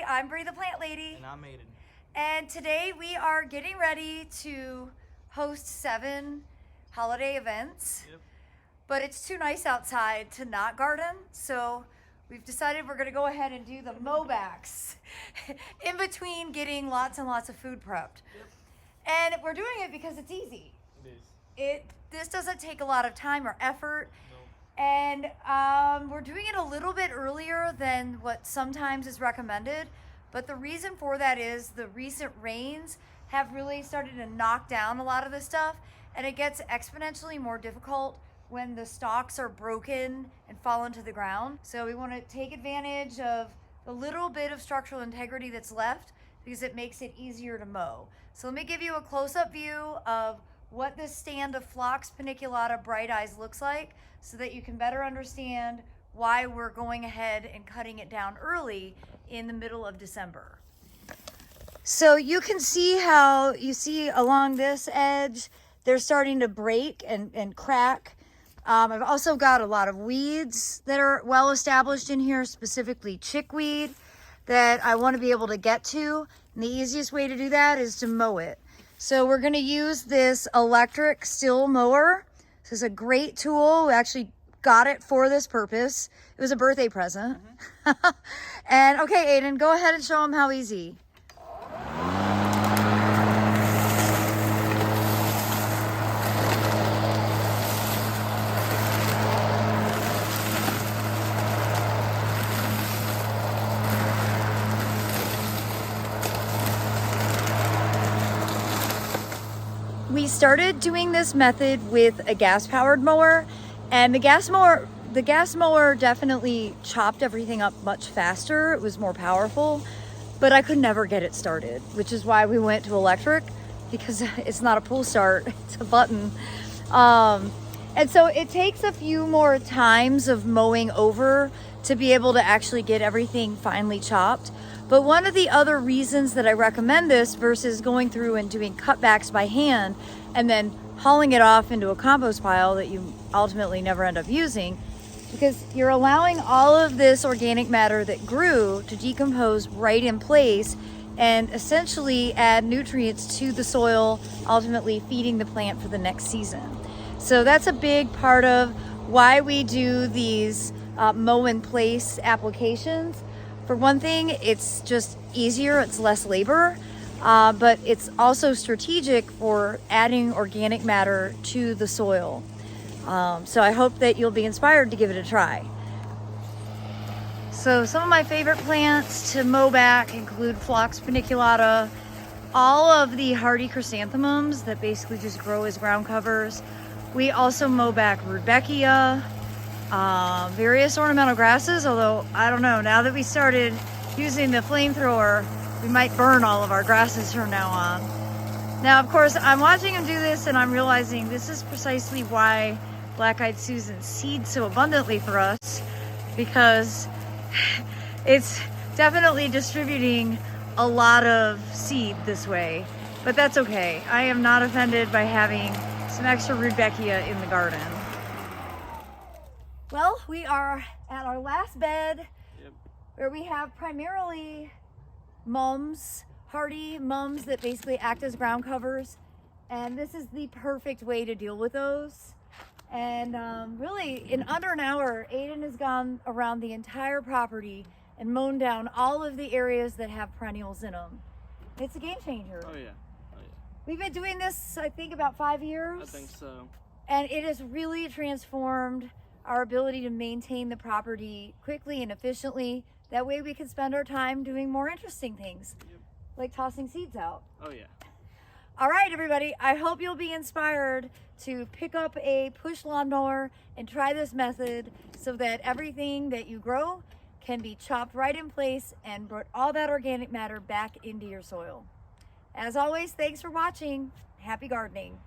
I'm Bree the Plant Lady. And I'm Aiden. And today we are getting ready to host 7 holiday events. Yep. But it's too nice outside to not garden, so we've decided we're gonna go ahead and do the mowbacks in between getting lots and lots of food prepped. Yep. And we're doing it because it's easy. It is. This doesn't take a lot of time or effort. No. And we're doing it a little bit earlier than what sometimes is recommended. But the reason for that is the recent rains have really started to knock down a lot of this stuff, and it gets exponentially more difficult when the stalks are broken and fall into the ground. So we want to take advantage of the little bit of structural integrity that's left because it makes it easier to mow. So let me give you a close-up view of what this stand of Phlox paniculata Bright Eyes looks like so that you can better understand why we're going ahead and cutting it down early in the middle of December. So you can see how you see along this edge, they're starting to break and crack. I've also got a lot of weeds that are well established in here, specifically chickweed, that I want to be able to get to. And the easiest way to do that is to mow it. So we're going to use this electric Stihl mower. This is a great tool. We actually got it for this purpose. It was a birthday present. Mm-hmm. And okay, Aiden, go ahead and show them how easy. We started doing this method with a gas-powered mower, and the gas mower definitely chopped everything up much faster. It was more powerful, but I could never get it started, which is why we went to electric, because it's not a pull start, it's a button. And so it takes a few more times of mowing over to be able to actually get everything finely chopped. But one of the other reasons that I recommend this versus going through and doing cutbacks by hand and then hauling it off into a compost pile that you ultimately never end up using, because you're allowing all of this organic matter that grew to decompose right in place and essentially add nutrients to the soil, ultimately feeding the plant for the next season. So that's a big part of why we do these mow in place applications. For one thing, it's just easier, it's less labor, but it's also strategic for adding organic matter to the soil. So I hope that you'll be inspired to give it a try. So some of my favorite plants to mow back include Phlox paniculata, all of the hardy chrysanthemums that basically just grow as ground covers. We also mow back rudbeckia, various ornamental grasses, although I don't know, now that we started using the flamethrower, we might burn all of our grasses from now on. Now, of course, I'm watching him do this and I'm realizing this is precisely why Black-Eyed Susan seeds so abundantly for us, because it's definitely distributing a lot of seed this way, but that's okay. I am not offended by having some extra rudbeckia in the garden. Well, we are at our last bed. Yep. Where we have primarily mums, hardy mums that basically act as ground covers. And this is the perfect way to deal with those. And really, in under an hour, Aiden has gone around the entire property and mown down all of the areas that have perennials in them. It's a game changer. Oh yeah. Oh yeah. We've been doing this, I think, about 5 years. I think so. And it has really transformed our ability to maintain the property quickly and efficiently. That way we can spend our time doing more interesting things, Yep. like tossing seeds out. Oh yeah. All right, everybody, I hope you'll be inspired to pick up a push lawnmower and try this method so that everything that you grow can be chopped right in place and put all that organic matter back into your soil. As always, thanks for watching. Happy gardening.